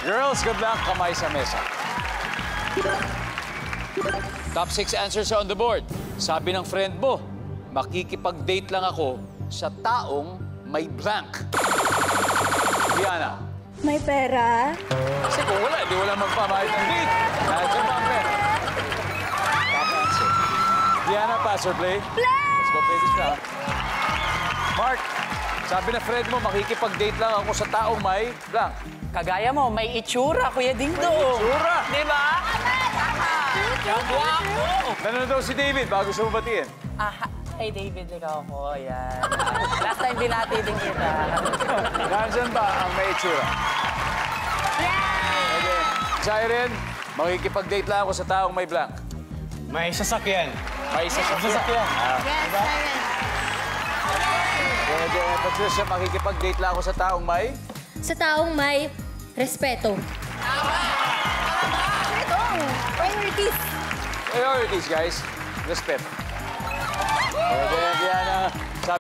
Girls, good luck. Kamay sa mesa. Top 6 answers are on the board. Sabi ng friend mo, makikipag-date lang ako sa taong may blank. Diana. May pera? Kasi kung wala, di wala magpapahit ng date. Nandiyan ba ang pera? Top answer. Diana, pass or play? Play! Let's go play this round. Mark, sabi ng friend mo, makikipag-date lang ako sa taong may blank. Kagaya mo, may itsura, Kuya Dingdong. May itsura. Di ba? Yung guwapo. Nanonood daw si David bago siya mabatiin. Hey, David, ikaw ko. Yan. Last time binati din kita. Nandiyan ba ang may itsura? Okay. Siren, makikipag-date lang ako sa taong may blank. May sasakyan. May sasakyan. Yes, Siren. Pwede, Patricia, makikipag-date lang ako sa taong may... Sa taong may respeto. Ito, priorities. Priorities, guys. Respect. Pwede, Diana.